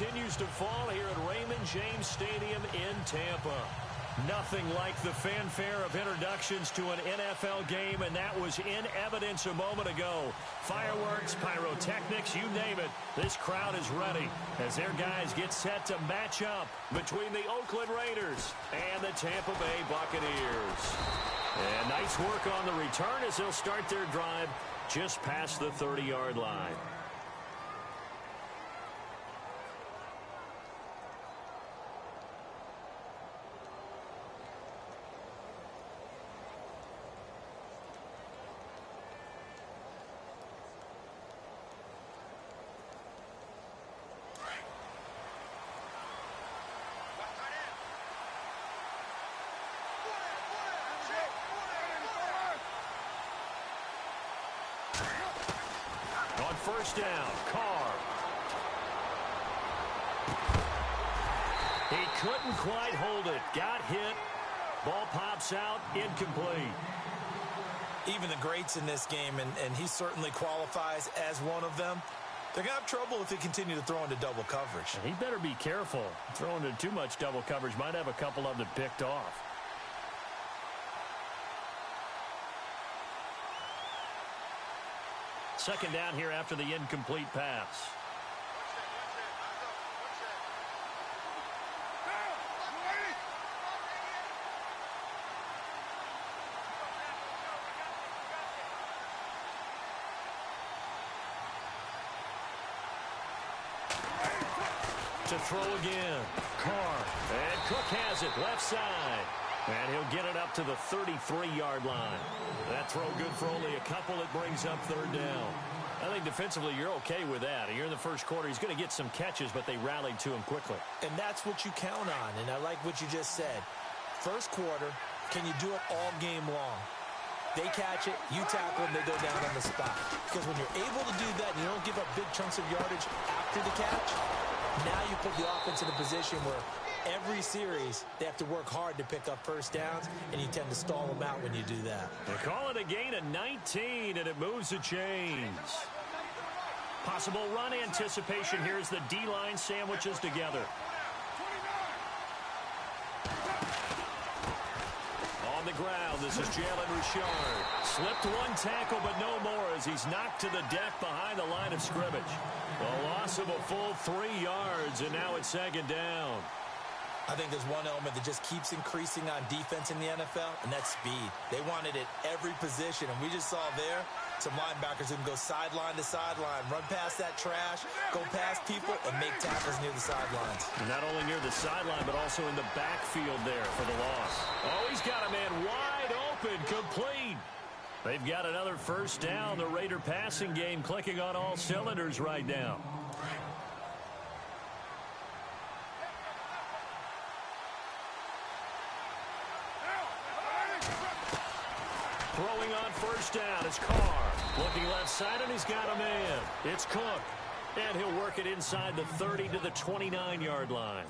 continues to fall here at Raymond James Stadium in Tampa. Nothing like the fanfare of introductions to an NFL game, and that was in evidence a moment ago. Fireworks, pyrotechnics, you name it. This crowd is ready as their guys get set to match up between the Oakland Raiders and the Tampa Bay Buccaneers. And nice work on the return as they'll start their drive just past the 30-yard line. First down, Carr. He couldn't quite hold it. Got hit. Ball pops out, incomplete. Even the greats in this game, and he certainly qualifies as one of them, they're going to have trouble if they continue to throw into double coverage. He better be careful. Throwing into too much double coverage might have a couple of them picked off. Second down here after the incomplete pass. To throw again. Carr. And Cook has it left side. And he'll get it up to the 33-yard line. That throw good for only a couple. It brings up third down. I think defensively you're okay with that. Here in the first quarter, he's going to get some catches, but they rallied to him quickly. And that's what you count on, and I like what you just said. First quarter, can you do it all game long? They catch it, you tackle them, they go down on the spot. Because when you're able to do that and you don't give up big chunks of yardage after the catch, now you put the offense in a position where every series, they have to work hard to pick up first downs, and you tend to stall them out when you do that. They call it a gain of 19, and it moves the chains. Possible run anticipation here as the D-line sandwiches together. On the ground, this is Jalen Richard. Slipped one tackle, but no more as he's knocked to the deck behind the line of scrimmage. A loss of a full 3 yards, and now it's second down. I think there's one element that just keeps increasing on defense in the NFL, and that's speed. They want it at every position, and we just saw there some linebackers who can go sideline to sideline, run past that trash, go past people, and make tackles near the sidelines. And not only near the sideline, but also in the backfield there for the loss. Oh, he's got a man wide open, complete. They've got another first down. The Raider passing game clicking on all cylinders right now. Throwing on first down is Carr. Looking left side, and he's got a man. It's Cook. And he'll work it inside the 30 to the 29-yard line.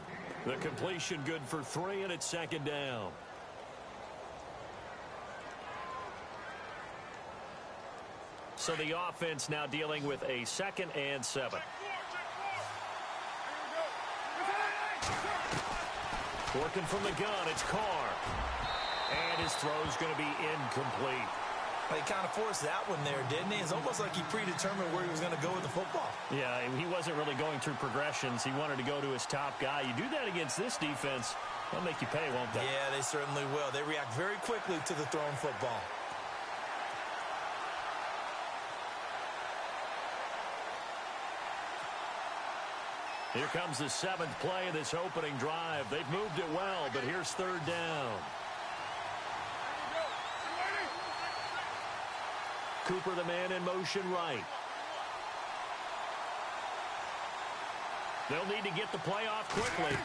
The completion good for 3, and it's second down. So the offense now dealing with a 2nd and 7. Working from the gun, it's Carr. And his throw's going to be incomplete. He kind of forced that one there, didn't he? It's almost like he predetermined where he was going to go with the football. Yeah, he wasn't really going through progressions. He wanted to go to his top guy. You do that against this defense, they'll make you pay, won't they? Yeah, they certainly will. They react very quickly to the thrown football. Here comes the 7th play of this opening drive. They've moved it well, but here's third down. Cooper, the man in motion right. They'll need to get the play off quickly.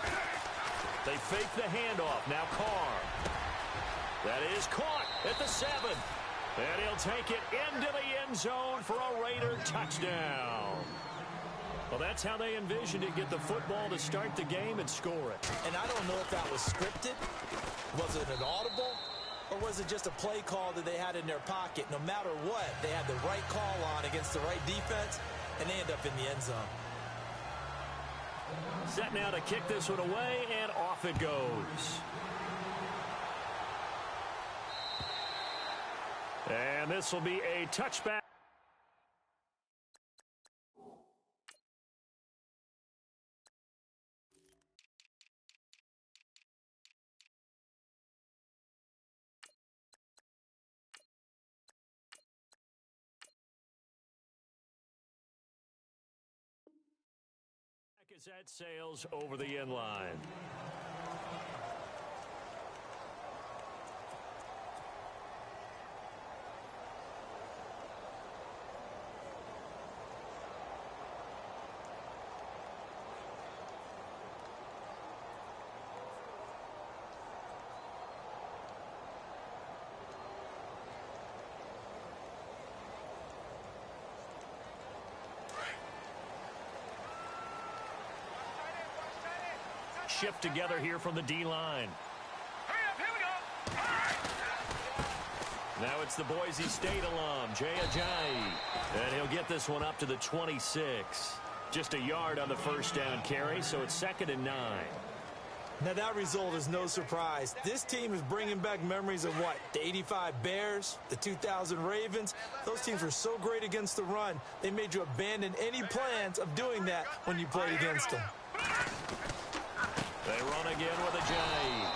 They fake the handoff. Now Carr. That is caught at the 7. And he'll take it into the end zone for a Raider touchdown. Well, that's how they envisioned it. Get the football to start the game and score it. And I don't know if that was scripted. Was it an audible? Or was it just a play call that they had in their pocket? No matter what, they had the right call on against the right defense, and they end up in the end zone. Set now to kick this one away, and off it goes. And this will be a touchback. As that sails over the end line. Shift together here from the D-line. Now it's the Boise State alum, Jay Ajayi. And he'll get this one up to the 26. Just a yard on the first down carry, so it's 2nd and 9. Now that result is no surprise. This team is bringing back memories of what? The 85 Bears, the 2000 Ravens. Those teams were so great against the run, they made you abandon any plans of doing that when you played against them. They run again with Ajayi.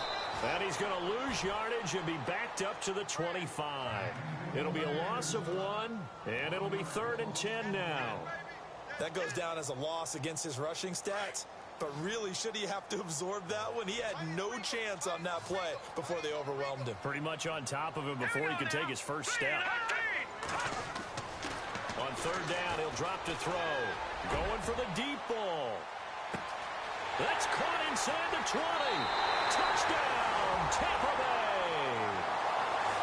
And he's going to lose yardage and be backed up to the 25. It'll be a loss of 1, and it'll be 3rd and 10 now. That goes down as a loss against his rushing stats. But really, should he have to absorb that one? He had no chance on that play before they overwhelmed him. Pretty much on top of him before he could take his first step. On 3rd down, he'll drop to throw. Going for the deep ball. That's caught inside the 20. Touchdown, Tampa Bay.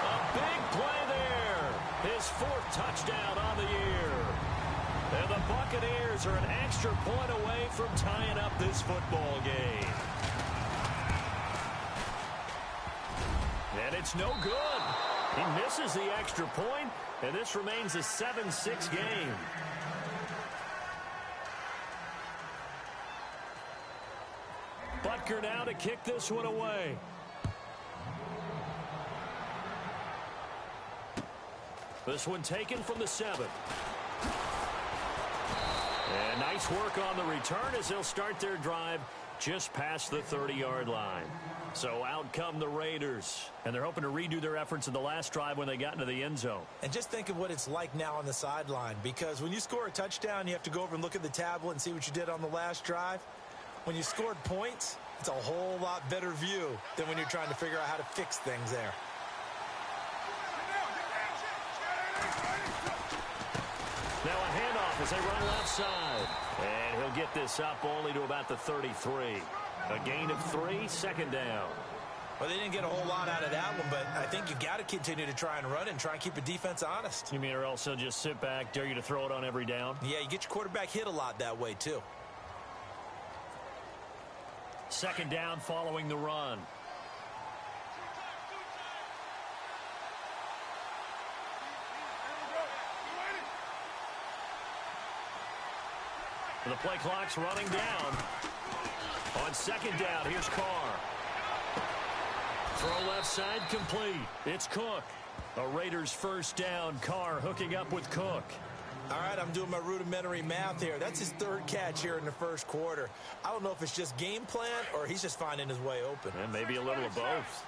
A big play there. His 4th touchdown on the year. And the Buccaneers are an extra point away from tying up this football game. And it's no good. He misses the extra point, and this remains a 7-6 game. Butker now to kick this one away. This one taken from the 7. And nice work on the return as they'll start their drive just past the 30-yard line. So out come the Raiders, and they're hoping to redo their efforts in the last drive when they got into the end zone. And just think of what it's like now on the sideline, because when you score a touchdown, you have to go over and look at the tablet and see what you did on the last drive. When you scored points, it's a whole lot better view than when you're trying to figure out how to fix things there. Now a handoff as they run left side. And he'll get this up only to about the 33. A gain of 3, 2nd down. Well, they didn't get a whole lot out of that one, but I think you got to continue to try and run and try and keep the defense honest. You mean or else they'll just sit back, dare you to throw it on every down? Yeah, you get your quarterback hit a lot that way, too. 2nd down following the run. The play clock's running down. On 2nd down, here's Carr. Throw left side complete. It's Cook. A Raiders first down. Carr hooking up with Cook. All right, I'm doing my rudimentary math here. That's his 3rd catch here in the first quarter. I don't know if it's just game plan or he's just finding his way open. And maybe a little of both.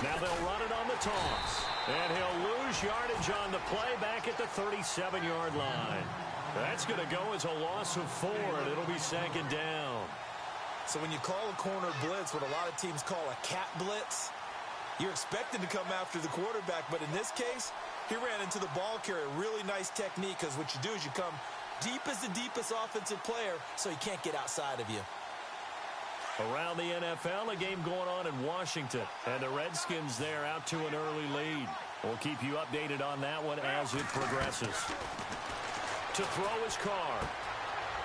Now they'll run it on the toss. And he'll lose yardage on the play back at the 37-yard line. That's going to go as a loss of 4, and it'll be 2nd down. So when you call a corner blitz, what a lot of teams call a cat blitz, you're expected to come after the quarterback. But in this case, he ran into the ball carrier. Really nice technique, because what you do is you come deep as the deepest offensive player so he can't get outside of you. Around the NFL, a game going on in Washington. And the Redskins there out to an early lead. We'll keep you updated on that one as it progresses. To throw his Carr.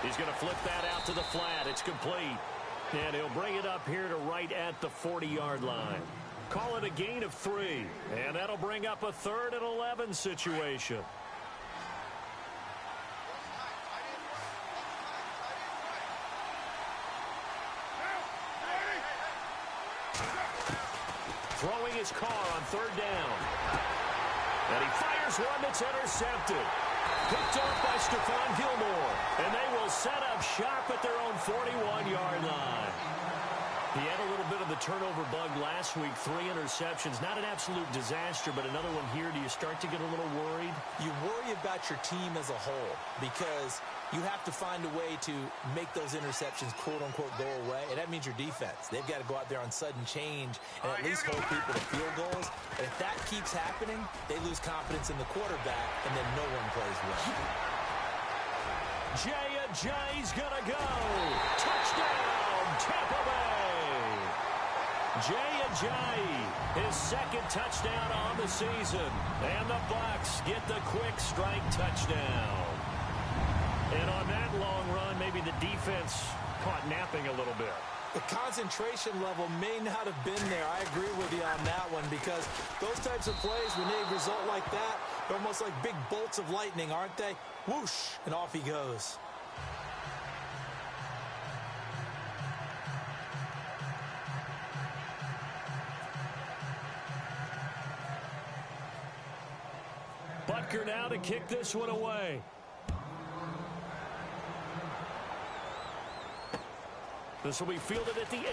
He's going to flip that out to the flat. It's complete. And he'll bring it up here to right at the 40-yard line. Call it a gain of 3, and that'll bring up a 3rd and 11 situation. Throwing his car on 3rd down. And he fires one that's intercepted. Picked off by Stephon Gilmore. And they will set up shop at their own 41-yard line. He had a little bit of the turnover bug last week, 3 interceptions. Not an absolute disaster, but another one here. Do you start to get a little worried? You worry about your team as a whole because you have to find a way to make those interceptions, quote-unquote, go away. And that means your defense. They've got to go out there on sudden change and at least hold people to field goals. And if that keeps happening, they lose confidence in the quarterback, and then no one plays well. Jay's going to go. Touchdown, Tampa Bay. Jay, his 2nd touchdown on the season. And the Bucs get the quick strike touchdown. And on that long run, maybe the defense caught napping a little bit. The concentration level may not have been there. I agree with you on that one because those types of plays, when they result like that, they're almost like big bolts of lightning, aren't they? Whoosh, and off he goes. Butker now to kick this one away. This will be fielded at the 8.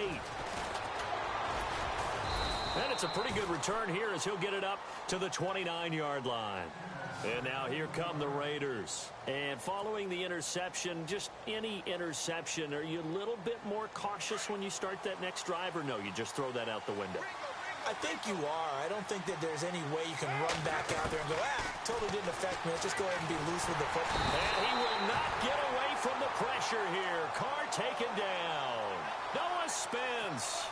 And it's a pretty good return here as he'll get it up to the 29-yard line. And now here come the Raiders. And following the interception, just any interception, are you a little bit more cautious when you start that next drive, or no, you just throw that out the window? I think you are. I don't think that there's any way you can run back out there and go, totally didn't affect me. Let's just go ahead and be loose with the football. And he will not get away from the pressure here. Carr taken down. Noah spins.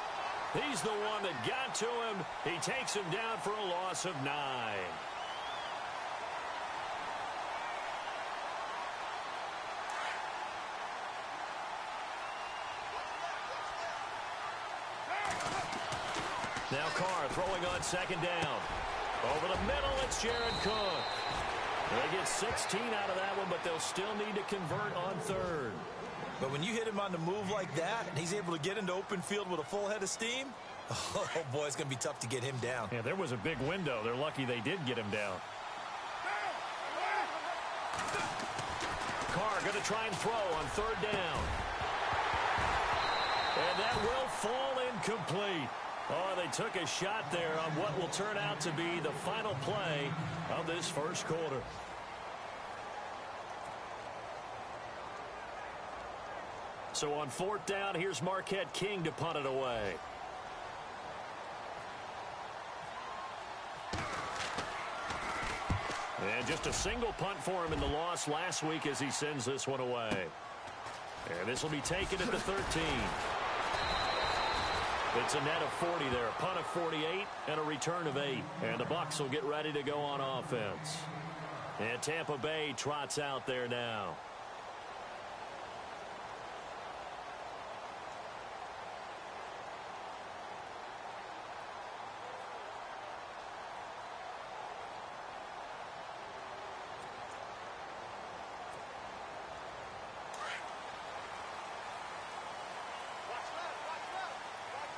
He's the one that got to him. He takes him down for a loss of 9. Now Carr throwing on 2nd down. Over the middle, it's Jared Cook. They get 16 out of that one, but they'll still need to convert on 3rd. But when you hit him on the move like that, and he's able to get into open field with a full head of steam, oh, boy, it's going to be tough to get him down. Yeah, there was a big window. They're lucky they did get him down. Carr going to try and throw on 3rd down. And that will fall incomplete. Oh, they took a shot there on what will turn out to be the final play of this first quarter. So on 4th down, here's Marquette King to punt it away. And just a single punt for him in the loss last week as he sends this one away. And this will be taken at the 13. It's a net of 40 there, a punt of 48 and a return of 8. And the Bucs will get ready to go on offense. And Tampa Bay trots out there now.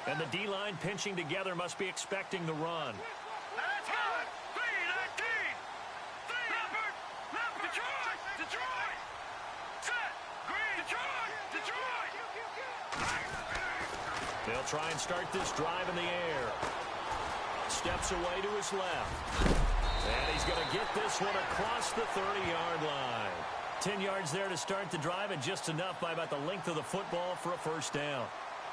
And the D-line pinching together must be expecting the run. They'll try and start this drive in the air. Steps away to his left. And he's going to get this one across the 30-yard line. 10 yards there to start the drive, and just enough by about the length of the football for a first down.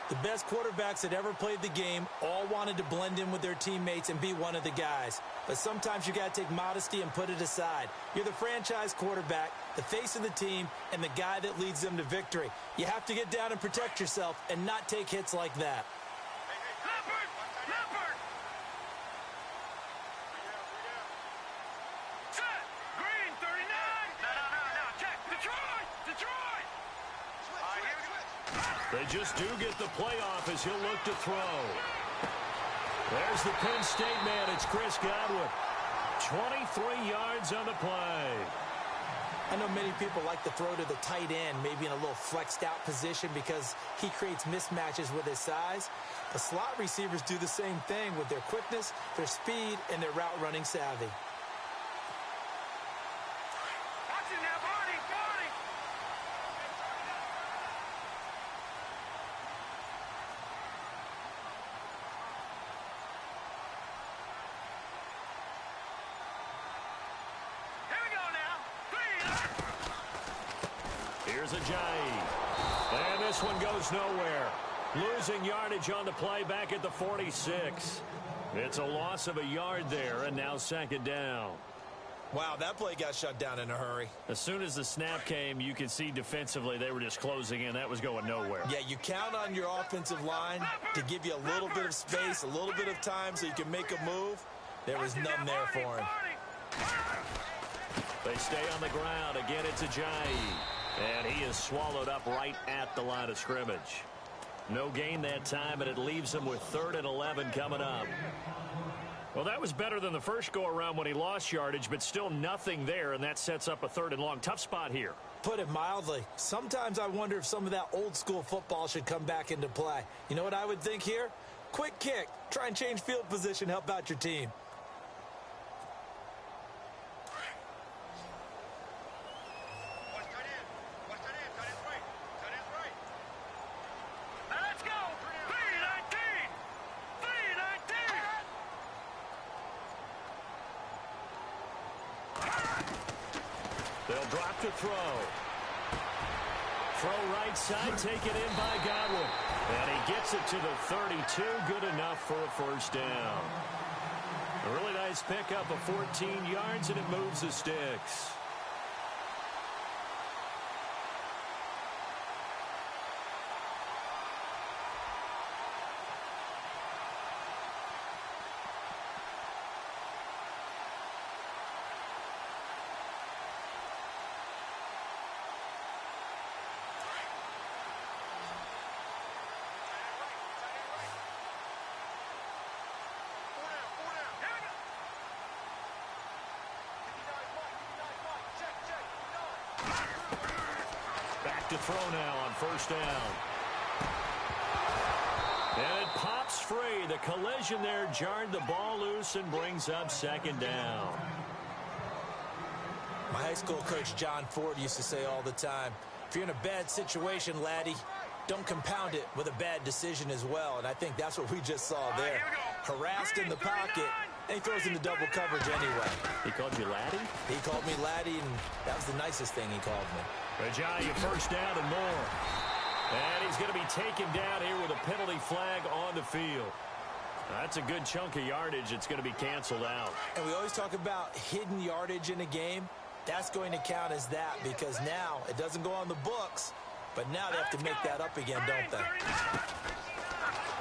The best quarterbacks that ever played the game all wanted to blend in with their teammates and be one of the guys. But sometimes you got to take modesty and put it aside. You're the franchise quarterback, the face of the team, and the guy that leads them to victory. You have to get down and protect yourself and not take hits like that. They just do get the playoff as he'll look to throw. There's the Penn State man. It's Chris Godwin. 23 yards on the play. I know many people like to throw to the tight end, maybe in a little flexed out position because he creates mismatches with his size. The slot receivers do the same thing with their quickness, their speed, and their route running savvy. Here's Ajayi. And this one goes nowhere. Losing yardage on the play back at the 46. It's a loss of a yard there, and now second down. Wow, that play got shut down in a hurry. As soon as the snap came, you could see defensively they were just closing in. That was going nowhere. Yeah, you count on your offensive line to give you a little bit of space, a little bit of time so you can make a move. There was none there for him. They stay on the ground. Again, it's Ajayi. And he is swallowed up right at the line of scrimmage. No gain that time, and it leaves him with 3rd and 11 coming up. Well, that was better than the first go-around when he lost yardage, but still nothing there, and that sets up a 3rd and long. Tough spot here. Put it mildly. Sometimes I wonder if some of that old-school football should come back into play. You know what I would think here? Quick kick. Try and change field position, help out your team. They'll drop to throw. Throw right side, taken in by Godwin. And he gets it to the 32. Good enough for a first down. A really nice pickup of 14 yards, and it moves the sticks. To throw now on first down. And it pops free. The collision there jarred the ball loose and brings up second down. My high school coach John Ford used to say all the time, if you're in a bad situation, laddie, don't compound it with a bad decision as well. And I think that's what we just saw there. Harassed in the pocket, and he throws into double coverage anyway. He called you laddie? He called me laddie, and that was the nicest thing he called me. Ajayi, first down and more. And he's going to be taken down here with a penalty flag on the field. That's a good chunk of yardage. It's going to be canceled out. And we always talk about hidden yardage in a game. That's going to count as that because now it doesn't go on the books, but now they have to make that up again, don't they?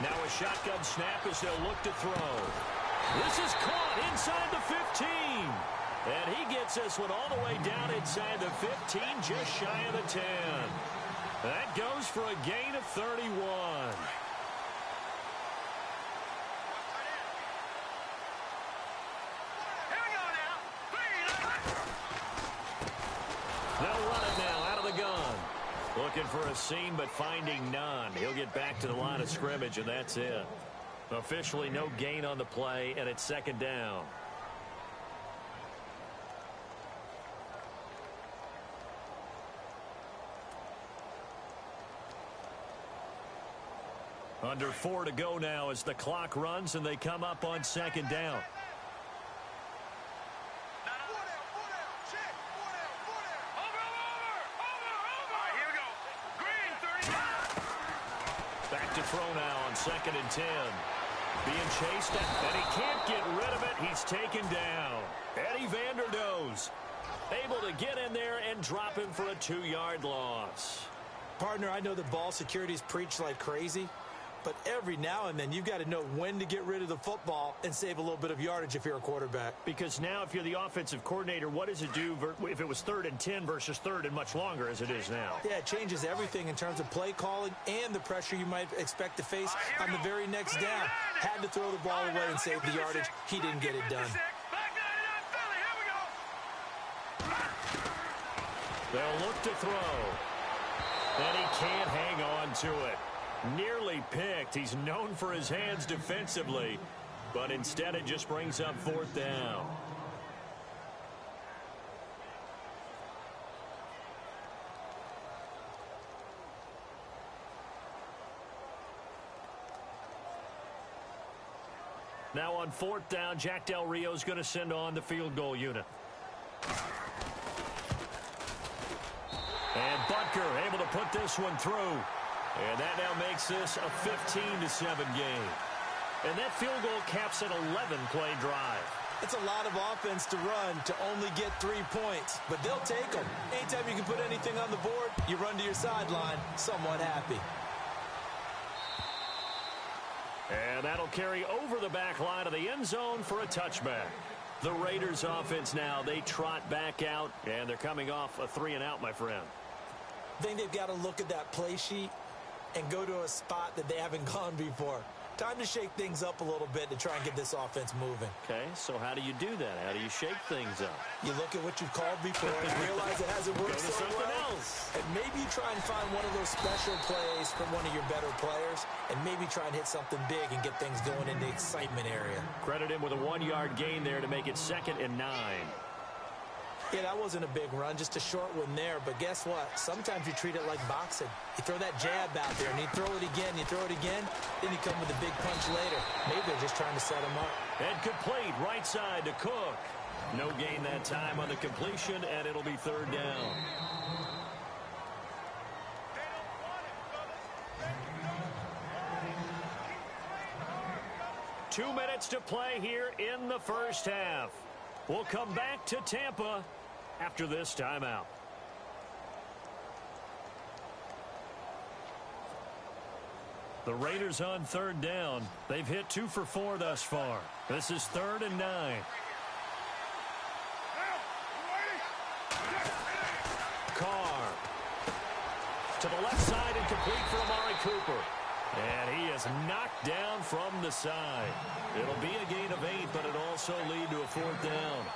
Now a shotgun snap as they'll look to throw. This is caught inside the 15. And he gets this one all the way down inside the 15, just shy of the 10. That goes for a gain of 31. They'll run it now out of the gun. Looking for a seam, but finding none. He'll get back to the line of scrimmage, and that's it. Officially no gain on the play, and it's second down. Under 4 to go now as the clock runs and they come up on second down. Back to throw now on 2nd and 10. Being chased, and he can't get rid of it. He's taken down. Eddie Vanderdoes able to get in there and drop him for a 2-yard loss. Partner, I know that ball security is preached like crazy, But every now and then, you've got to know when to get rid of the football and save a little bit of yardage if you're a quarterback. Because now if you're the offensive coordinator, what does it do if it was 3rd and 10 versus 3rd and much longer as it is now? Yeah, it changes everything in terms of play calling and the pressure you might expect to face on the very next down. Had to throw the ball away and save the yardage. He didn't get it done. They'll look to throw. And he can't hang on to it. Nearly picked. He's known for his hands defensively, but instead it just brings up 4th down. Now on 4th down, Jack Del Rio's going to send on the field goal unit. And Butker able to put this one through. And that now makes this a 15-7 game. And that field goal caps an 11-play drive. It's a lot of offense to run to only get 3 points, but they'll take them. Anytime you can put anything on the board, you run to your sideline somewhat happy. And that'll carry over the back line of the end zone for a touchback. The Raiders offense now, they trot back out, and they're coming off a 3-and-out, my friend. I think they've got to look at that play sheet and go to a spot that they haven't gone before. Time to shake things up a little bit to try and get this offense moving. Okay, so how do you do that? How do you shake things up? You look at what you've called before and realize it hasn't worked so well. Else. And maybe you try and find one of those special plays from one of your better players and maybe try and hit something big and get things going in the excitement area. Credit him with a 1-yard gain there to make it 2nd and 9. Yeah, that wasn't a big run, just a short one there. But guess what? Sometimes you treat it like boxing. You throw that jab out there, and you throw it again, then you come with a big punch later. Maybe they're just trying to set him up. And complete right side to Cook. No gain that time on the completion, and it'll be 3rd down. Two minutes to play here in the first half. We'll come back to Tampa after this timeout. The Raiders on 3rd down. They've hit 2 for 4 thus far. This is 3rd and 9. Carr to the left side and complete for Amari Cooper. And he is knocked down from the side. It'll be a gain of 8, but it'll also lead to a 4th down.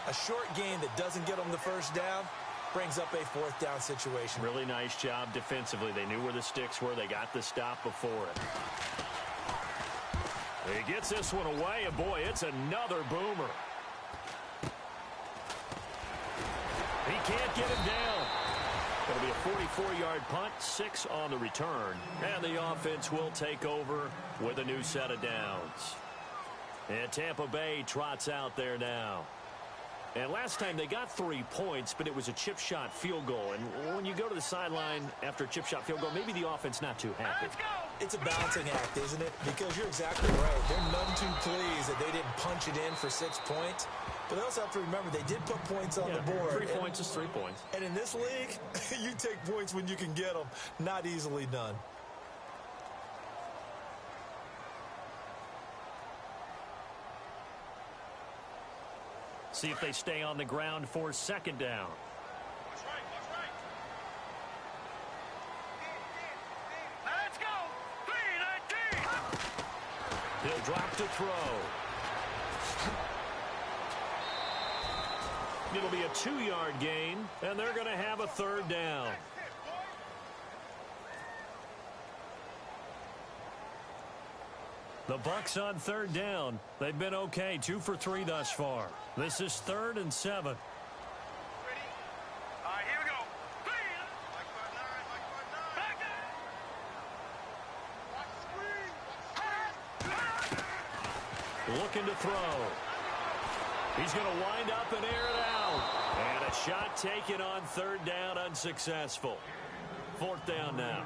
A short gain that doesn't get them the first down brings up a 4th down situation. Really nice job defensively. They knew where the sticks were. They got the stop before it. He gets this one away, and boy, it's another boomer. He can't get him down. It'll be a 44-yard punt, 6 on the return. And the offense will take over with a new set of downs. And Tampa Bay trots out there now. And last time they got 3 points, but it was a chip shot field goal. And when you go to the sideline after a chip shot field goal, maybe the offense not too happy. It's a balancing act, isn't it? Because you're exactly right. They're none too pleased that they didn't punch it in for 6 points. But they also have to remember they did put points on the board. 3 points is 3 points. And in this league, you take points when you can get them. Not easily done. See if they stay on the ground for 2nd down. Let's go. 3-19. He'll drop to throw. It'll be a 2-yard gain, and they're going to have a 3rd down. The Bucs on 3rd down. They've been okay, 2 for 3 thus far. This is 3rd and 7. Ready? All right, here we go. Back Looking to throw. He's going to wind up and air it out. And a shot taken on 3rd down, unsuccessful. 4th down now.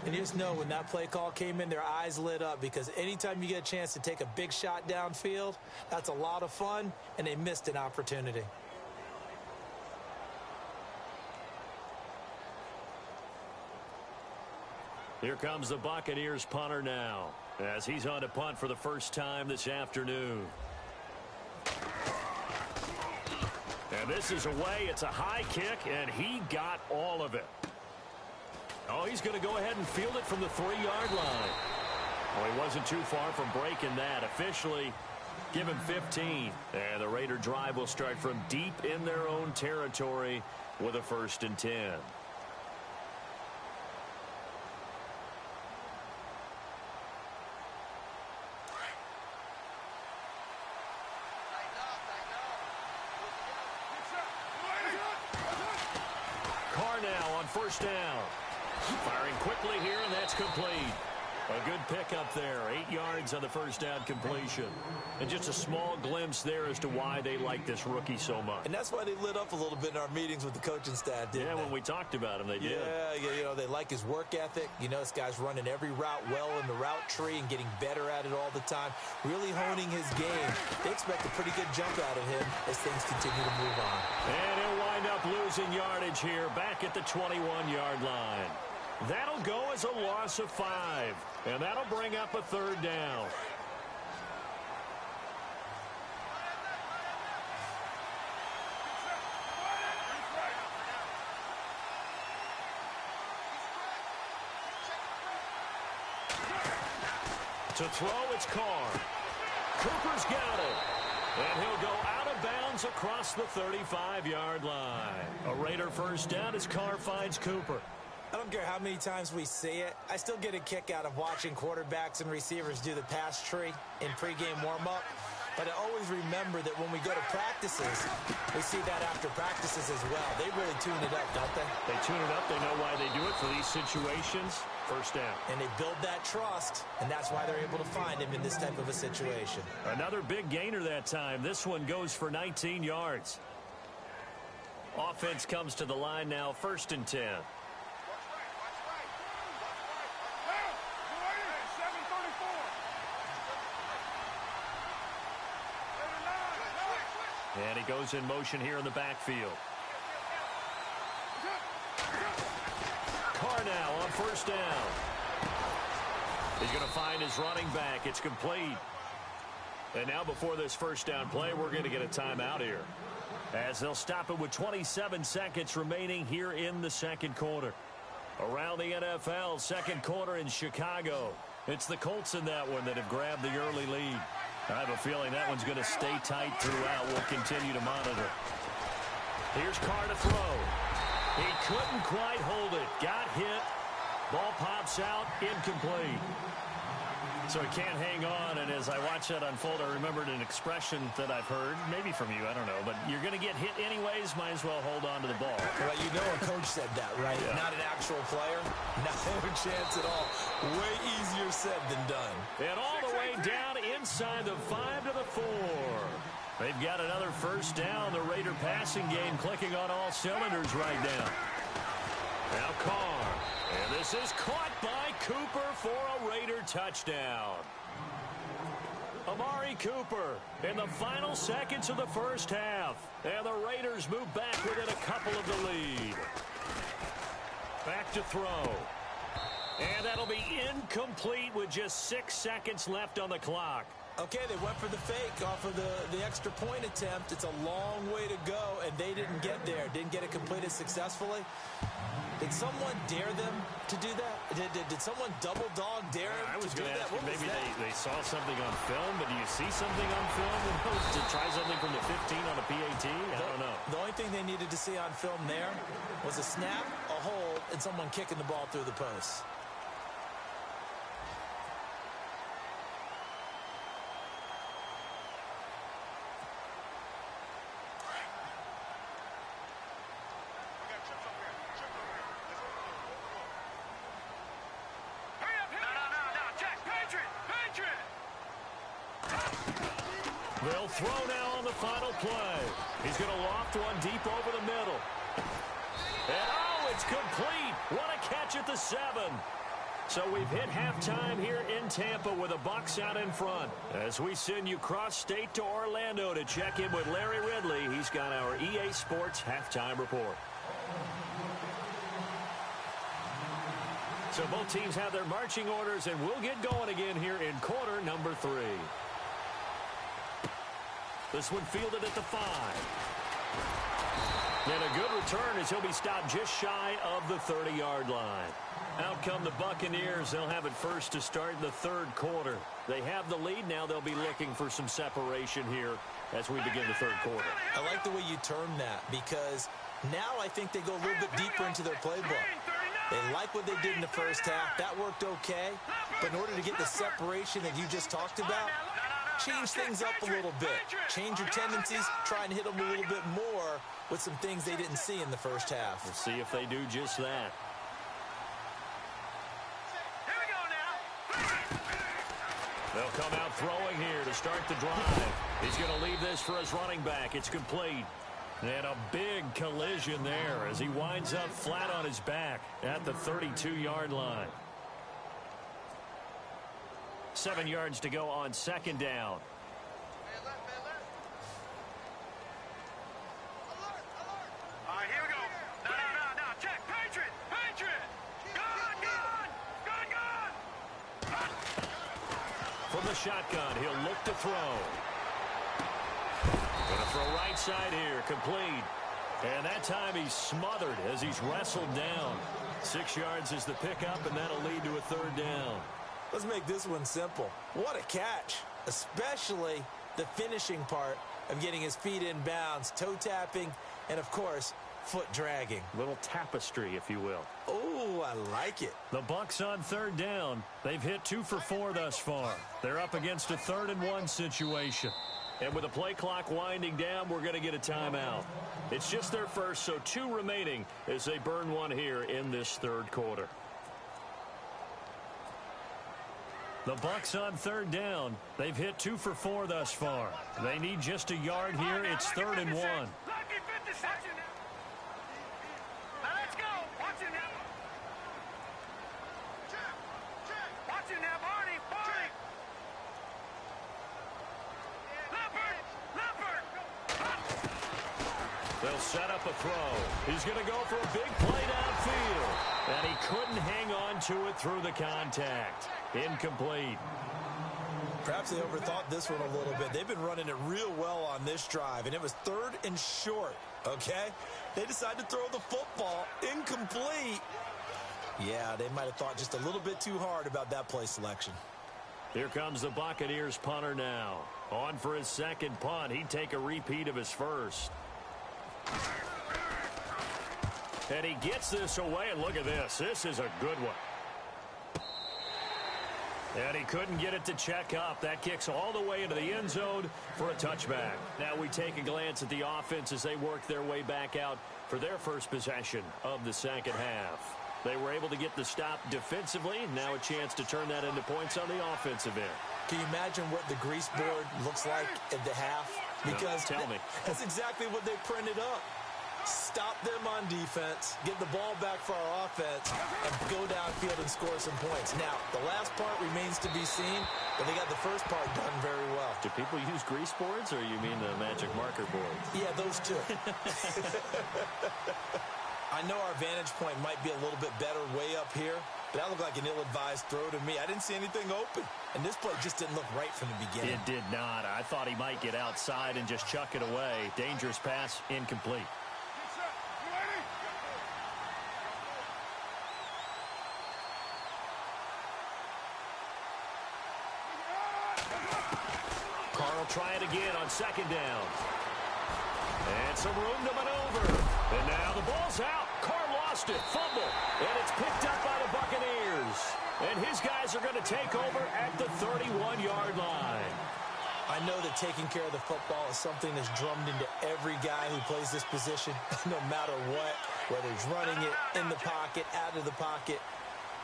And you just know when that play call came in, their eyes lit up because anytime you get a chance to take a big shot downfield, that's a lot of fun, and they missed an opportunity. Here comes the Buccaneers punter now, as he's on to punt for the first time this afternoon. And this is away. It's a high kick, and he got all of it. Oh, he's going to go ahead and field it from the 3-yard line. Well, he wasn't too far from breaking that. Officially, give him 15. And the Raider drive will start from deep in their own territory with a 1st and 10. Carr now on 1st down. Firing quickly here, and that's complete. A good pickup there. 8 yards on the 1st down completion. And just a small glimpse there as to why they like this rookie so much. And that's why they lit up a little bit in our meetings with the coaching staff, didn't they? When we talked about him, they did. Yeah, they like his work ethic. You know, this guy's running every route well in the route tree and getting better at it all the time. Really honing his game. They expect a pretty good jump out of him as things continue to move on. And he'll wind up losing yardage here back at the 21-yard line. That'll go as a loss of 5. And that'll bring up a 3rd down. To throw, it's Carr. Cooper's got it. And he'll go out of bounds across the 35-yard line. A Raider 1st down as Carr finds Cooper. I don't care how many times we see it. I still get a kick out of watching quarterbacks and receivers do the pass tree in pregame warm-up. But I always remember that when we go to practices, we see that after practices as well. They really tune it up, don't they? They tune it up. They know why they do it for these situations. 1st down. And they build that trust, and that's why they're able to find him in this type of a situation. Another big gainer that time. This one goes for 19 yards. Offense comes to the line now, 1st and 10. And he goes in motion here in the backfield. Carr now on 1st down. He's going to find his running back. It's complete. And now before this 1st down play, we're going to get a timeout here, as they'll stop it with 27 seconds remaining here in the 2nd quarter. Around the NFL, 2nd quarter in Chicago. It's the Colts in that one that have grabbed the early lead. I have a feeling that one's going to stay tight throughout. We'll continue to monitor. Here's Carr to throw. He couldn't quite hold it. Got hit. Ball pops out. Incomplete. So he can't hang on, and as I watch that unfold, I remembered an expression that I've heard, maybe from you, I don't know, but you're going to get hit anyways, might as well hold on to the ball. Well, you know a coach said that, right? Yeah. Not an actual player. No chance at all. Way easier said than done. And all the way down inside the 5 to the 4. They've got another 1st down. The Raider passing game clicking on all cylinders right now. Now Carr. And this is caught by Cooper for a Raider touchdown. Amari Cooper in the final seconds of the 1st half. And the Raiders move back within a couple of the lead. Back to throw. And that'll be incomplete with just 6 seconds left on the clock. Okay, they went for the fake off of the extra point attempt. It's a long way to go, and they didn't get there. Didn't get it completed successfully. Did someone dare them to do that? Did someone double dog dare them I was to do going to that? ask you, maybe they saw something on film, but do you see something on film to try something from the 15 on a PAT? I don't know. The only thing they needed to see on film there was a snap, a hold, and someone kicking the ball through the post. They'll throw now on the final play. He's going to loft one deep over the middle. And oh, it's complete. What a catch at the 7. So we've hit halftime here in Tampa with the Bucs out in front. As we send you cross-state to Orlando to check in with Larry Ridley. He's got our EA Sports halftime report. So both teams have their marching orders, and we'll get going again here in quarter number 3. This one fielded at the 5. And a good return as he'll be stopped just shy of the 30-yard line. Out come the Buccaneers. They'll have it first to start the third quarter. They have the lead. Now they'll be looking for some separation here as we begin the third quarter. I like the way you term that, because now I think they go a little bit deeper into their playbook. They like what they did in the first half. That worked okay. But in order to get the separation that you just talked about, change things up a little bit. Change your tendencies. Try and hit them a little bit more with some things they didn't see in the first half. We'll see if they do just that. Here we go now. They'll come out throwing here to start the drive. He's going to leave this for his running back. It's complete. And a big collision there as he winds up flat on his back at the 32-yard line. 7 yards to go on second down. All right, here we go. No. Check. Patriot. Gun. From the shotgun, he'll look to throw. Going to throw right side here, complete. And that time he's smothered as he's wrestled down. 6 yards is the pickup, and that'll lead to a third down. Let's make this one simple. What a catch, especially the finishing part of getting his feet in bounds, toe tapping, and, of course, foot dragging. Little tapestry, if you will. Oh, I like it. The Bucs on third down. They've hit 2 for 4 thus far. They're up against a 3rd and 1 situation. And with the play clock winding down, we're going to get a timeout. It's just their first, so 2 remaining as they burn one here in this third quarter. The Bucs on third down. They've hit 2 for 4 thus far. They need just a yard here. It's 3rd and 1. Lucky 56. Now let's go. Watch it now. Watch it now, Barney. They'll set up a throw. He's going to go for a big play downfield. And he couldn't hang on to it through the contact. Incomplete. Perhaps they overthought this one a little bit. They've been running it real well on this drive, and it was 3rd and short, okay? They decided to throw the football. Incomplete. Yeah, they might have thought just a little bit too hard about that play selection. Here comes the Buccaneers punter now. On for his second punt. He'd take a repeat of his first. And he gets this away, and look at this. This is a good one. And he couldn't get it to check up. That kicks all the way into the end zone for a touchback. Now we take a glance at the offense as they work their way back out for their first possession of the second half. They were able to get the stop defensively. Now a chance to turn that into points on the offensive end. Can you imagine what the grease board looks like at the half? Because no, tell me. That's exactly what they printed up. Stop them on defense, get the ball back for our offense, and go downfield and score some points. Now, the last part remains to be seen, but they got the first part done very well. Do people use grease boards, or you mean the magic marker boards? Yeah, those two. I know our vantage point might be a little bit better way up here, but that looked like an ill-advised throw to me. I didn't see anything open, and this play just didn't look right from the beginning. It did not. I thought he might get outside and just chuck it away. Dangerous pass, incomplete. Try it again on second down. And some room to maneuver. And now the ball's out. Carr lost it. Fumble. And it's picked up by the Buccaneers. And his guys are going to take over at the 31-yard line. I know that taking care of the football is something that's drummed into every guy who plays this position, no matter what, whether he's running it in the pocket, out of the pocket.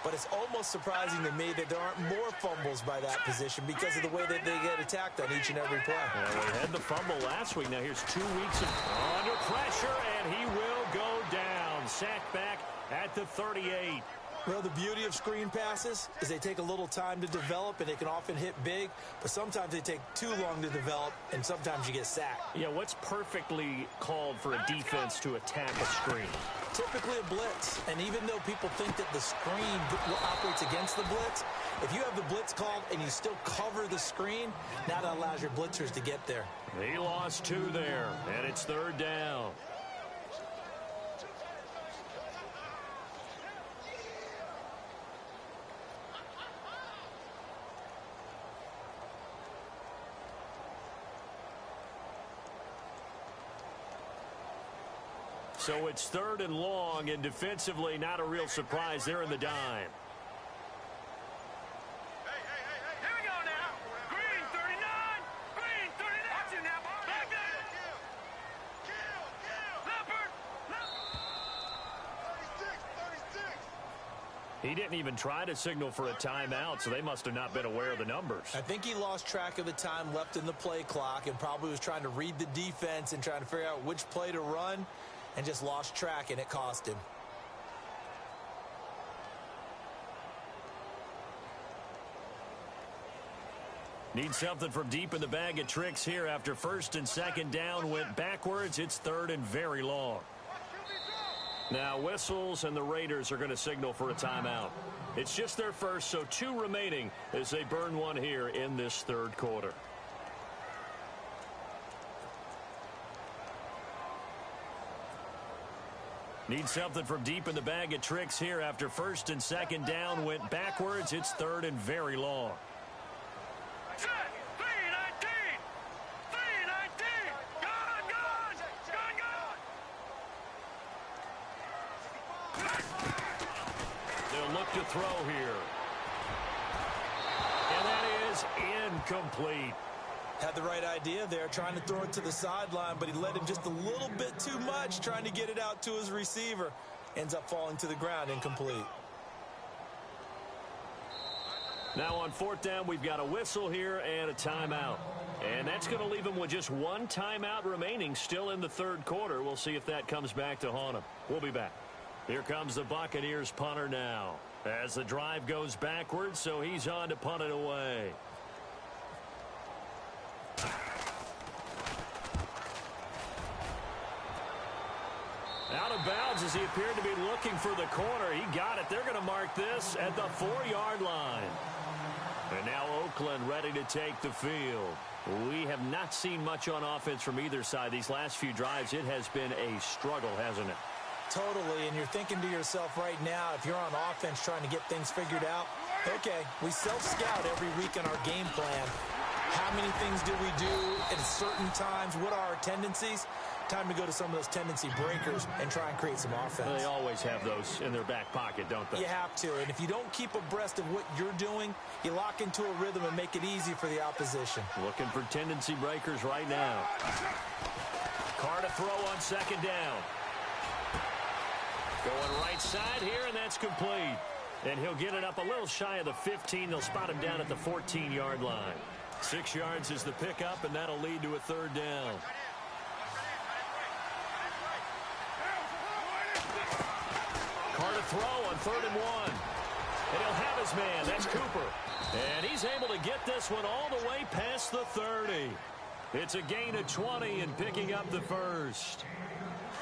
But it's almost surprising to me that there aren't more fumbles by that position because of the way that they get attacked on each and every play. Well, they had the fumble last week. Now here's 2 weeks of under pressure, and he will go down. Sacked back at the 38. Well, the beauty of screen passes is they take a little time to develop, and they can often hit big, but sometimes they take too long to develop, and sometimes you get sacked. Yeah, what's perfectly called for a defense to attack a screen? Typically a blitz, and even though people think that the screen operates against the blitz, if you have the blitz called and you still cover the screen, now that allows your blitzers to get there. He lost 2 there, and it's 3rd down. So it's 3rd and long, and defensively not a real surprise there in the dime. Here we go now. Green 39. Green 39. Watch it now. Back there. Kill. Leopard. 36. He didn't even try to signal for a timeout, so they must have not been aware of the numbers. I think he lost track of the time left in the play clock and probably was trying to read the defense and trying to figure out which play to run, and just lost track, and it cost him. Need something from deep in the bag of tricks here after 1st and 2nd down went backwards. It's 3rd and very long. Now whistles, and the Raiders are going to signal for a timeout. It's just their first, so 2 remaining as they burn one here in this 3rd quarter. Need something from deep in the bag of tricks here after 1st and 2nd down went backwards. It's 3rd and very long. Set. 319. 319. Gun. They'll look to throw here. And that is incomplete. Had the right idea there, trying to throw it to the sideline, but he led him just a little bit too much, trying to get it out to his receiver. Ends up falling to the ground, incomplete. Now on 4th down, we've got a whistle here and a timeout. And that's going to leave him with just 1 timeout remaining still in the 3rd quarter. We'll see if that comes back to haunt him. We'll be back. Here comes the Buccaneers punter now as the drive goes backwards, so he's on to punt it away. Out of bounds as he appeared to be looking for the corner. He got it. They're going to mark this at the 4-yard line. And now Oakland ready to take the field. We have not seen much on offense from either side. These last few drives, it has been a struggle, hasn't it? Totally, and you're thinking to yourself right now, if you're on offense trying to get things figured out, okay, we self-scout every week in our game plan. How many things do we do at certain times? What are our tendencies? Time to go to some of those tendency breakers and try and create some offense. They always have those in their back pocket, don't they? You have to, and if you don't keep abreast of what you're doing, you lock into a rhythm and make it easy for the opposition. Looking for tendency breakers right now. Carr to throw on 2nd down. Going right side here, and that's complete. And he'll get it up a little shy of the 15. They'll spot him down at the 14-yard line. 6 yards is the pickup, and that'll lead to a 3rd down. Carr to throw on 3rd and 1. And he'll have his man. That's Cooper. And he's able to get this one all the way past the 30. It's a gain of 20 and picking up the first.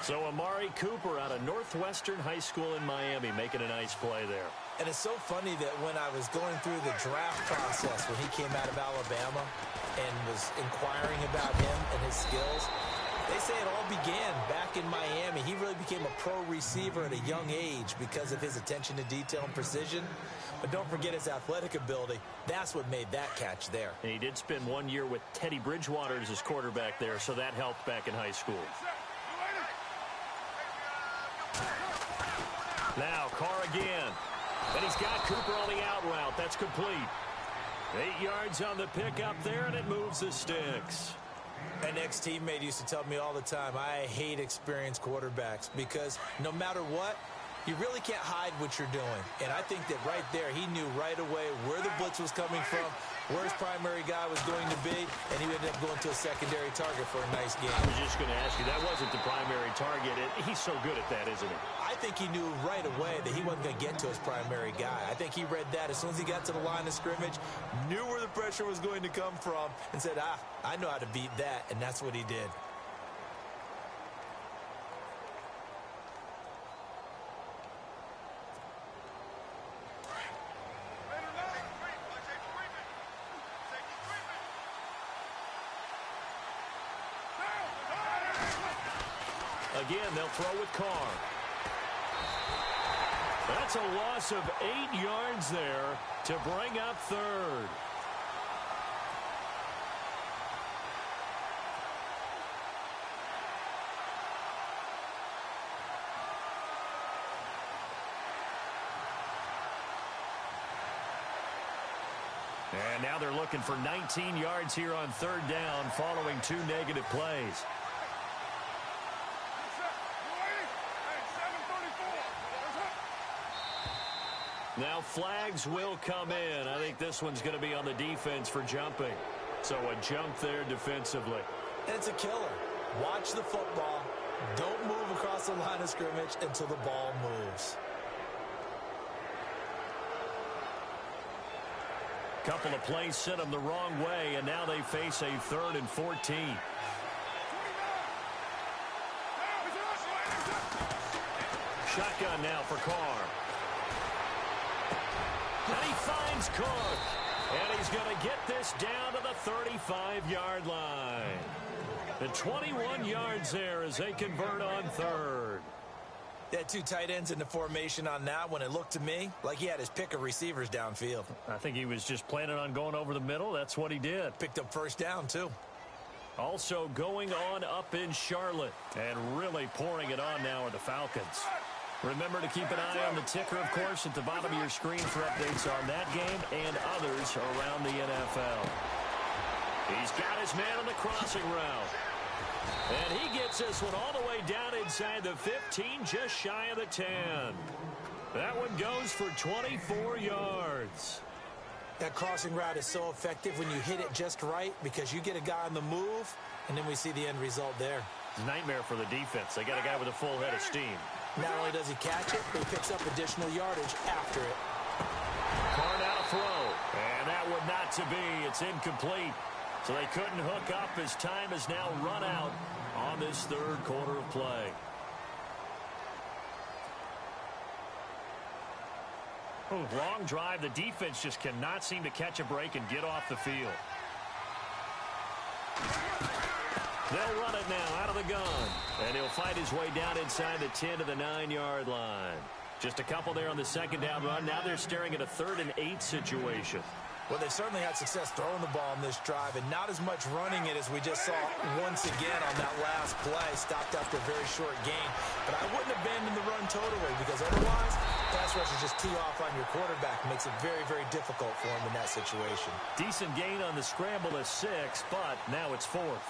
So Amari Cooper out of Northwestern High School in Miami making a nice play there. And it's so funny that when I was going through the draft process when he came out of Alabama and was inquiring about him and his skills, they say it all began back in Miami. He really became a pro receiver at a young age because of his attention to detail and precision. But don't forget his athletic ability. That's what made that catch there. And he did spend 1 year with Teddy Bridgewater as his quarterback there, so that helped back in high school. Now Carr again. And he's got Cooper on the out route. That's complete. 8 yards on the pickup there, and it moves the sticks. An ex-teammate used to tell me all the time, I hate experienced quarterbacks because no matter what, you really can't hide what you're doing. And I think that right there, he knew right away where the blitz was coming from, where his primary guy was going to be, and he ended up going to a secondary target for a nice game. I was just going to ask you, that wasn't the primary target. He's so good at that, isn't he? I think he knew right away that he wasn't going to get to his primary guy. I think he read that as soon as he got to the line of scrimmage, knew where the pressure was going to come from, and said, I know how to beat that, and that's what he did. Again, they'll throw with Carr. That's a loss of 8 yards there to bring up third. And now they're looking for 19 yards here on third down following 2 negative plays. Now flags will come in. I think this one's going to be on the defense for jumping. So a jump there defensively. It's a killer. Watch the football. Don't move across the line of scrimmage until the ball moves. Couple of plays sent them the wrong way, and now they face a 3rd and 14. Shotgun now for Carr. And he finds Cook. And he's going to get this down to the 35-yard line. The 21 yards there as they convert on third. They had 2 tight ends in the formation on that one. It looked to me like he had his pick of receivers downfield. I think he was just planning on going over the middle. That's what he did. Picked up first down, too. Also going on up in Charlotte. And really pouring it on now are the Falcons. Remember to keep an eye on the ticker, of course, at the bottom of your screen for updates on that game and others around the NFL. He's got his man on the crossing route. And he gets this one all the way down inside the 15, just shy of the 10. That one goes for 24 yards. That crossing route is so effective when you hit it just right because you get a guy on the move, and then we see the end result there. It's a nightmare for the defense. They got a guy with a full head of steam. Not only does he catch it, but he picks up additional yardage after it. Carr now to throw. And that one not to be. It's incomplete. So they couldn't hook up as time has now run out on this third quarter of play. Long drive. The defense just cannot seem to catch a break and get off the field. They'll run it now out of the gun. And he'll fight his way down inside the 10 to the 9-yard line. Just a couple there on the second down run. Now they're staring at a 3rd and 8 situation. Well, they've certainly had success throwing the ball in this drive and not as much running it as we just saw once again on that last play. Stopped after a very short gain. But I wouldn't abandon the run totally because otherwise, pass rush is just tee off on your quarterback. Makes it very, very difficult for him in that situation. Decent gain on the scramble is 6, but now it's 4th.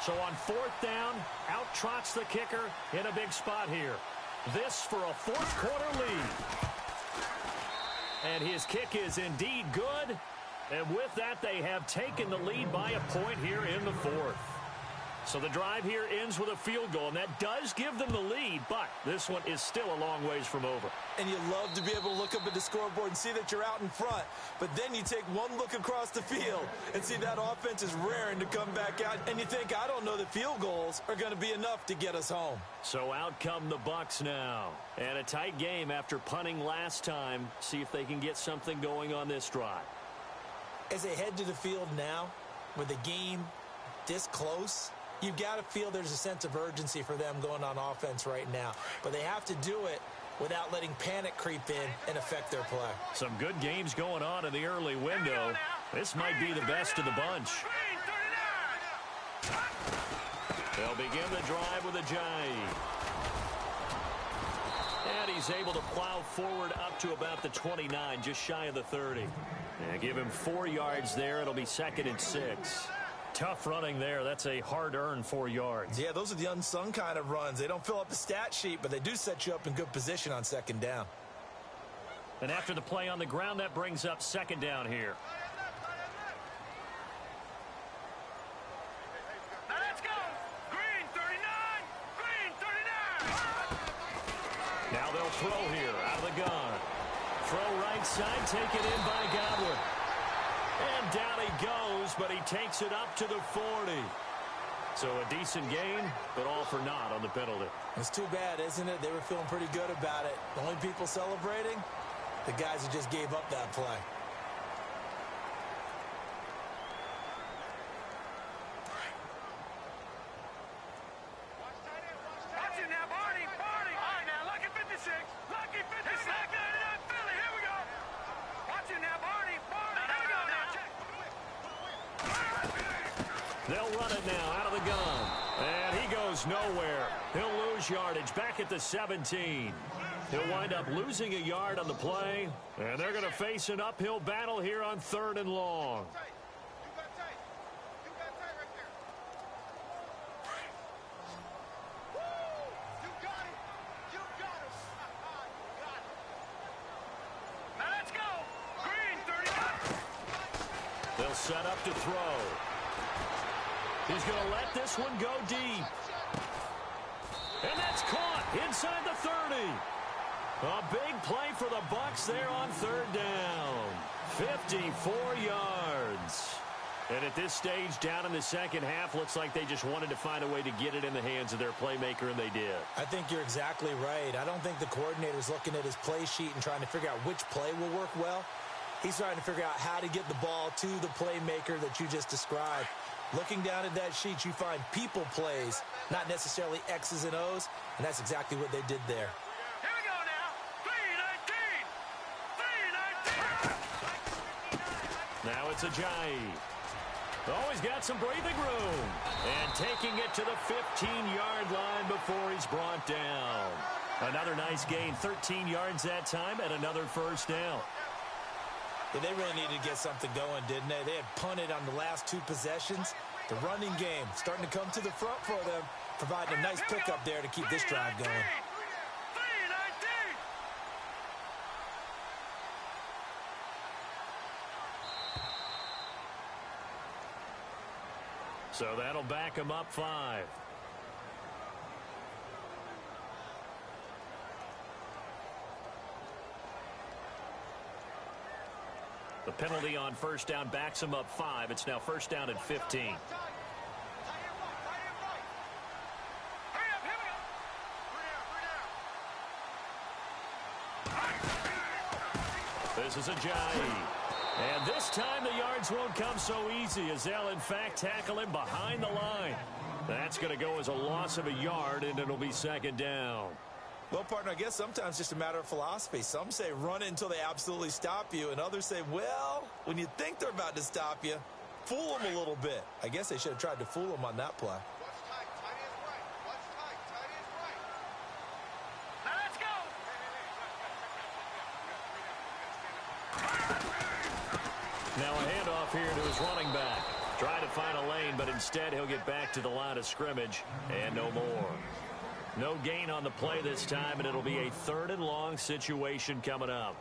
So on 4th down, out trots the kicker in a big spot here. This for a 4th quarter lead. And his kick is indeed good. And with that, they have taken the lead by a point here in the 4th. So the drive here ends with a field goal, and that does give them the lead, but this one is still a long ways from over. And you love to be able to look up at the scoreboard and see that you're out in front, but then you take one look across the field and see that offense is raring to come back out, and you think, I don't know that field goals are going to be enough to get us home. So out come the Bucs now, and a tight game after punting last time. See if they can get something going on this drive. As they head to the field now, with the game this close, you've got to feel there's a sense of urgency for them going on offense right now. But they have to do it without letting panic creep in and affect their play. Some good games going on in the early window. This might be the best of the bunch. They'll begin the drive with a jive. And he's able to plow forward up to about the 29, just shy of the 30. And give him 4 yards there. It'll be 2nd and 6. Tough running there. That's a hard-earned 4 yards. Yeah, those are the unsung kind of runs. They don't fill up the stat sheet, but they do set you up in good position on 2nd down. And after the play on the ground, that brings up second down here. Now let's go. Green 39. Green 39. Now they'll throw here out of the gun. Throw right side, taken in by Godwin. And down he goes, but he takes it up to the 40. So a decent gain, but all for naught on the penalty. It's too bad, isn't it? They were feeling pretty good about it. The only people celebrating, the guys who just gave up that play. Watch it now, Barney. Barney. All right, now, Lucky 56. Lucky 56. It's like 99 Philly. Here we go. Watch it now, Barney. Barney. Here we go now. Check. They'll run it now out of the gun. And he goes nowhere. He'll lose yardage back at the 17. He'll wind up losing a yard on the play. And they're going to face an uphill battle here on 3rd and long. Now let's go. Green 39. They'll set up to throw. He's going to let this one go deep. And that's caught inside the 30. A big play for the Bucs there on 3rd down. 54 yards. And at this stage, down in the second half, looks like they just wanted to find a way to get it in the hands of their playmaker, and they did. I think you're exactly right. I don't think the coordinator's looking at his play sheet and trying to figure out which play will work well. He's trying to figure out how to get the ball to the playmaker that you just described. Looking down at that sheet, you find people plays, not necessarily X's and O's, and that's exactly what they did there. Here we go now. 3-19. 3-19. Now it's Ajayi. Oh, he's got some breathing room. And taking it to the 15-yard line before he's brought down. Another nice gain, 13 yards that time, and another first down. Yeah, they really needed to get something going, didn't they? They had punted on the last 2 possessions. The running game starting to come to the front for them, providing a nice pickup there to keep this drive going. 3-19. So that'll back him up 5. The penalty on first down backs him up 5. It's now first down at 15. Hurry up, here we go. This is Ajayi. And this time the yards won't come so easy as they'll in fact tackle him behind the line. That's going to go as a loss of a yard, and it'll be second down. Well, partner, I guess sometimes it's just a matter of philosophy. Some say run it until they absolutely stop you, and others say, well, when you think they're about to stop you, fool them a little bit. I guess they should have tried to fool them on that play. Now let's go. Now a handoff here to his running back. Try to find a lane, but instead he'll get back to the line of scrimmage and no more. No gain on the play this time, and it'll be a 3rd and long situation coming up.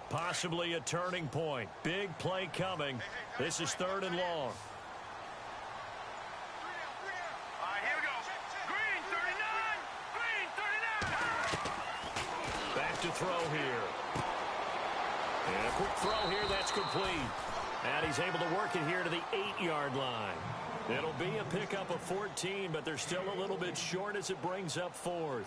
Possibly a turning point. Big play coming. This is 3rd and long. All right, here we go. Green 39. Green 39. Back to throw here. And a quick throw here, that's complete. And he's able to work it here to the 8-yard line. It'll be a pickup of 14, but they're still a little bit short as it brings up 4th.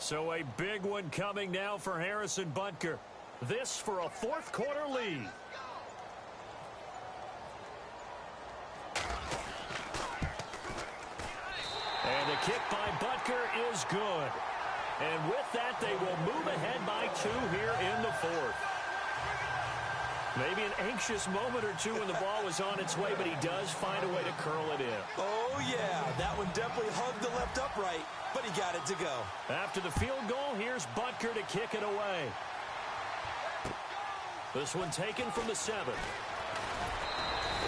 So a big one coming now for Harrison Butker. This for a 4th quarter lead. And the kick by Butker is good. And with that, they will move ahead by 2 here in the 4th. Maybe an anxious moment or two when the ball was on its way, but he does find a way to curl it in. Oh, yeah. That one definitely hugged the left upright, but he got it to go. After the field goal, here's Butker to kick it away. This one taken from the 7.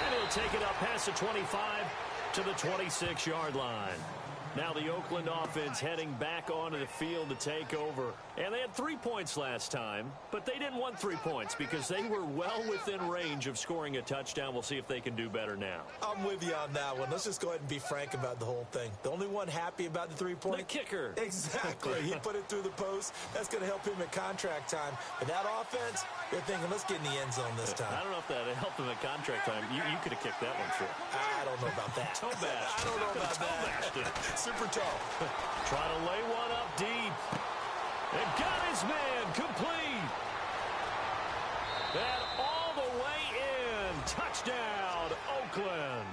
And he'll take it up past the 25 to the 26-yard line. Now the Oakland offense heading back onto the field to take over. And they had 3 points last time, but they didn't want 3 points because they were well within range of scoring a touchdown. We'll see if they can do better now. I'm with you on that one. Let's just go ahead and be frank about the whole thing. The only one happy about the 3-point? The kicker. Exactly. He put it through the post. That's going to help him at contract time. But that offense, they're thinking, let's get in the end zone this time. I don't know if that helped him at contract time. You could have kicked that one through. I don't know about that. Toe bash. I don't know about that. Super tall. Trying to lay one up deep. And got his man complete. And all the way in. Touchdown, Oakland.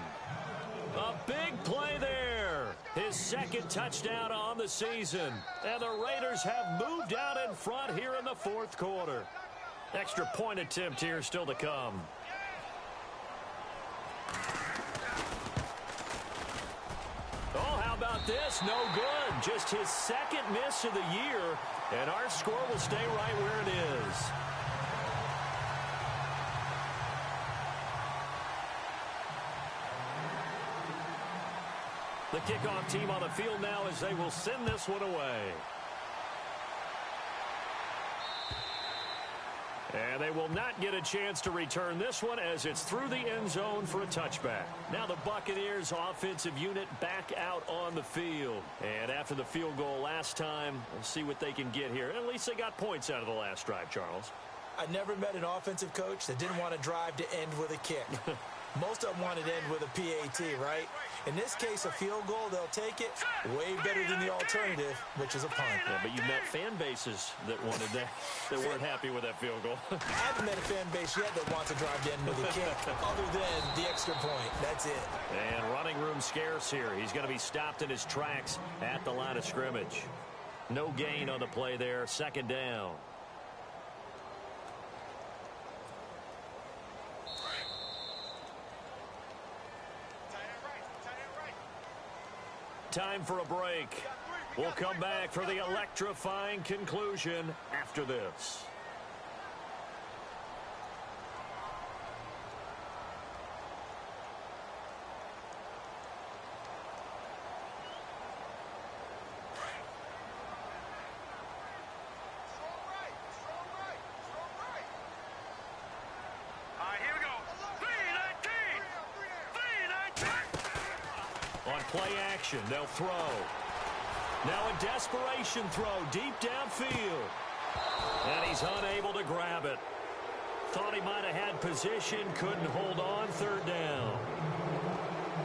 A big play there. His second touchdown on the season. And the Raiders have moved out in front here in the fourth quarter. Extra point attempt here still to come. Oh, how about this? No good. Just his second miss of the year, and our score will stay right where it is. The kickoff team on the field now as they will send this one away. And they will not get a chance to return this one as it's through the end zone for a touchback. Now the Buccaneers offensive unit back out on the field. And after the field goal last time, we'll see what they can get here. At least they got points out of the last drive, Charles. I never met an offensive coach that didn't want to drive to end with a kick. Most of them wanted to end with a PAT, right? In this case, a field goal, they'll take it. Way better than the alternative, which is a punt. Yeah, but you met fan bases that wanted that, that weren't happy with that field goal. I haven't met a fan base yet that wants to drive to end with a kick, other than the extra point. That's it. And running room scarce here. He's going to be stopped in his tracks at the line of scrimmage. No gain on the play there. Second down. Time for a break. We'll come back for the electrifying conclusion after this. Play action, they'll throw. Now a desperation throw deep downfield. And he's unable to grab it. Thought he might have had position, couldn't hold on. Third down.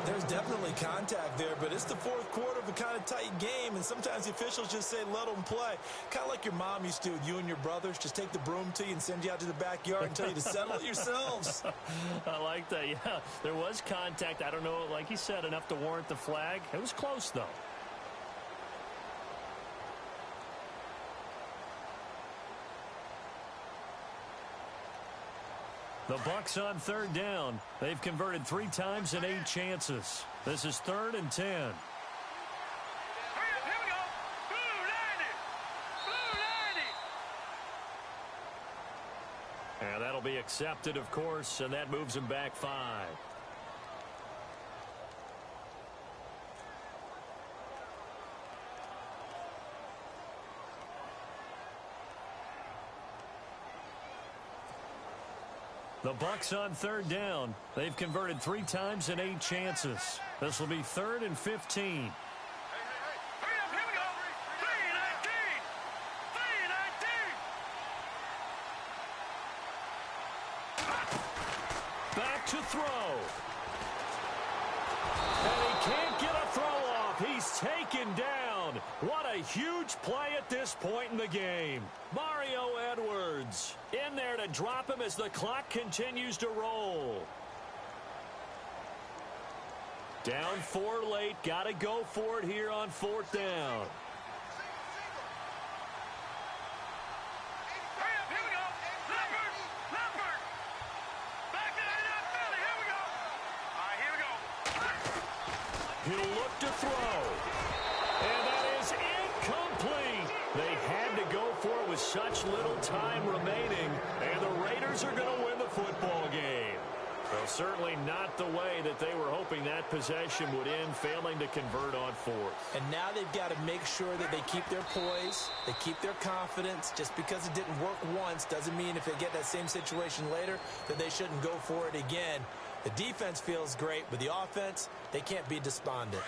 There's definitely contact there, but it's the fourth quarter of a kind of tight game, and sometimes the officials just say, let them play. Kind of like your mom used to do with you and your brothers. Just take the broom to you and send you out to the backyard and tell you to settle it yourselves. I like that, yeah. There was contact. I don't know, like you said, enough to warrant the flag. It was close, though. The Bucs on third down. They've converted 3 times in 8 chances. This is 3rd and 10. Here we go. Blue 90. And that'll be accepted, of course, and that moves him back 5. The Bucs on third down. They've converted 3 times in 8 chances. This will be 3rd and 15. Hurry up, here we go. 319. Back to throw. And he can't get a throw off. He's taken down. What a huge play at this point in the game. Mario Edwards in there to drop him as the clock continues to roll. Down 4 late. Got to go for it here on 4th down. Hurry up, here we go. Leopard. with such little time remaining, and the Raiders are going to win the football game. Well, certainly not the way that they were hoping that possession would end, failing to convert on fourth. And now they've got to make sure that they keep their poise, they keep their confidence. Just because it didn't work once doesn't mean if they get that same situation later that they shouldn't go for it again. The defense feels great, but the offense, they can't be despondent.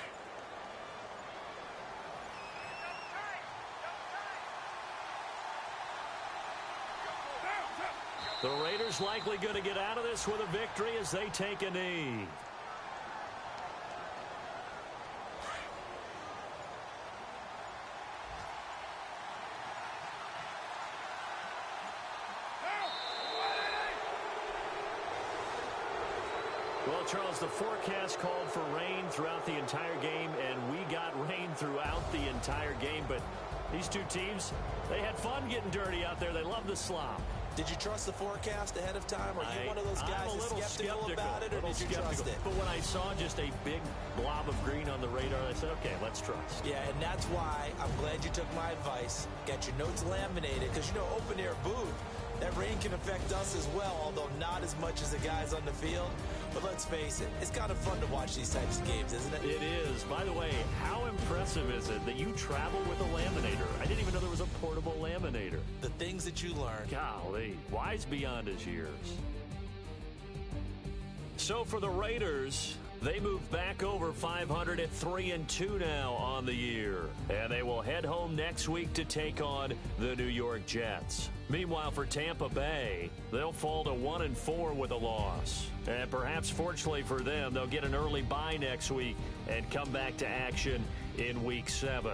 The Raiders likely going to get out of this with a victory as they take a knee. Well, Charles, the forecast called for rain throughout the entire game, and we got rain throughout the entire game. But these two teams, they had fun getting dirty out there. They love the slop. Did you trust the forecast ahead of time? Are you one of those guys that's skeptical about it, or did you trust it? But when I saw just a big blob of green on the radar, I said, okay, let's trust. Yeah, and that's why I'm glad you took my advice. Get your notes laminated, because, you know, open-air booth, that rain can affect us as well, although not as much as the guys on the field. But let's face it, it's kind of fun to watch these types of games, isn't it? It is. By the way, how impressive is it that you travel with a laminator? I didn't even know there was a portable laminator. The things that you learn. Golly, wise beyond his years. So for the Raiders, they move back over 500 at 3-2 now on the year. And they will head home next week to take on the New York Jets. Meanwhile, for Tampa Bay, they'll fall to 1-4 with a loss. And perhaps fortunately for them, they'll get an early bye next week and come back to action in Week 7.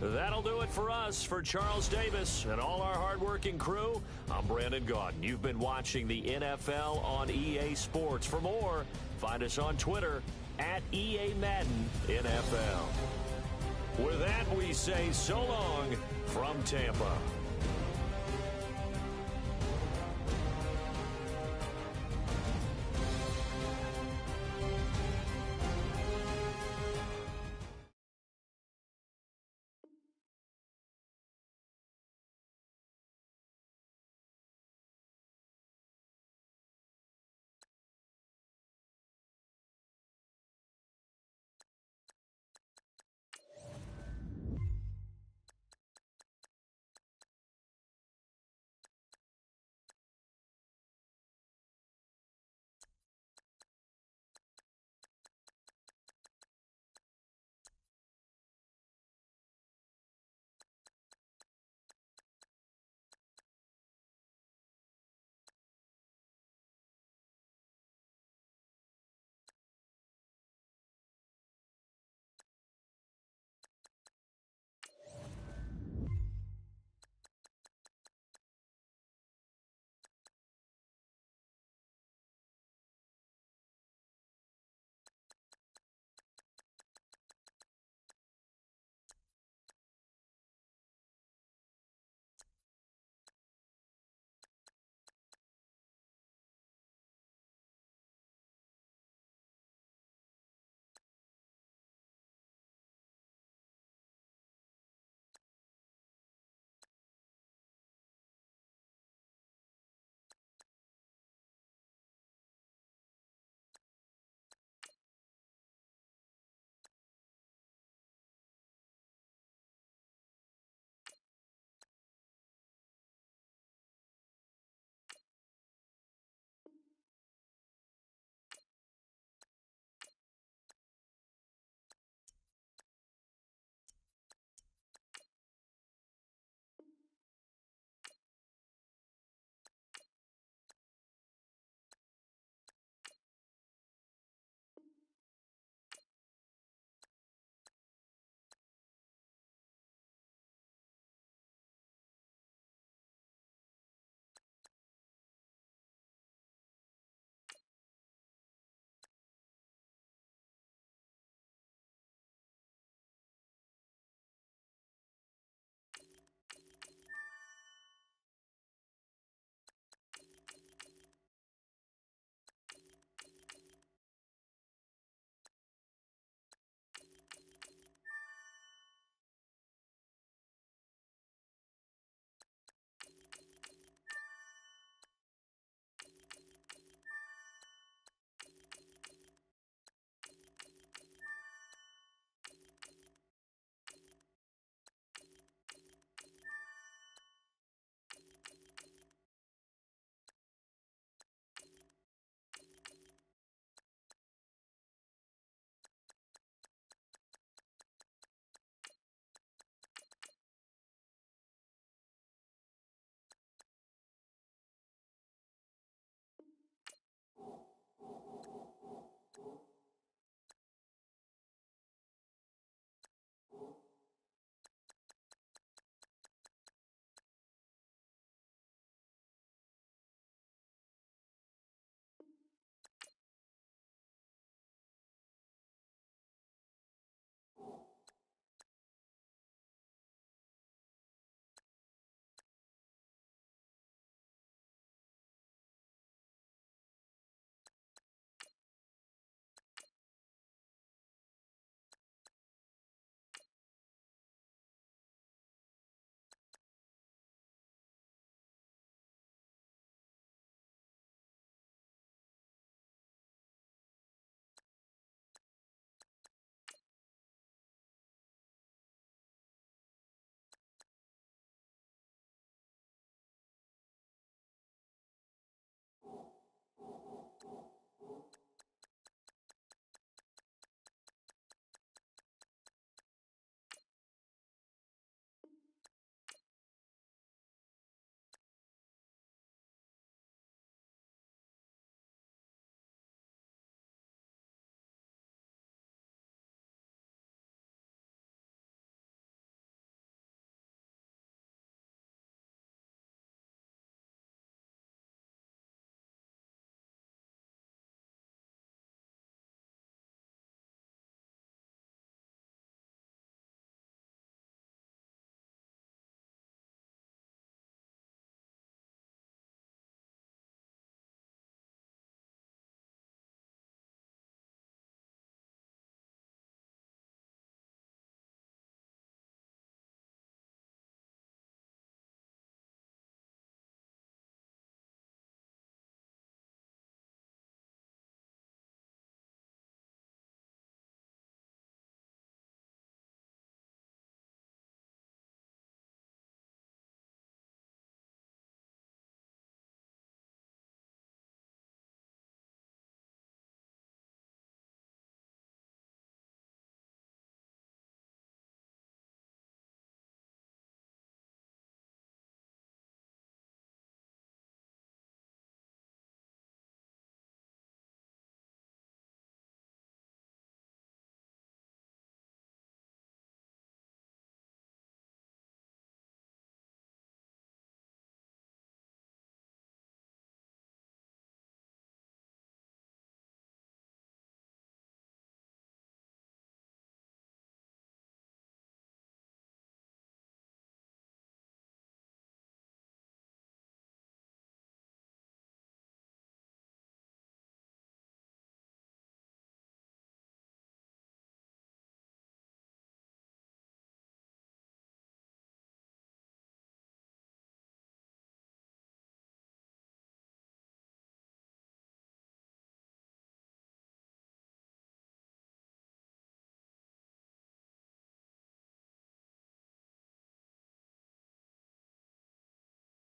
That'll do it for us. For Charles Davis and all our hardworking crew, I'm Brandon Gaudin. You've been watching the NFL on EA Sports. For more, find us on Twitter at EA Madden NFL. With that, we say so long from Tampa.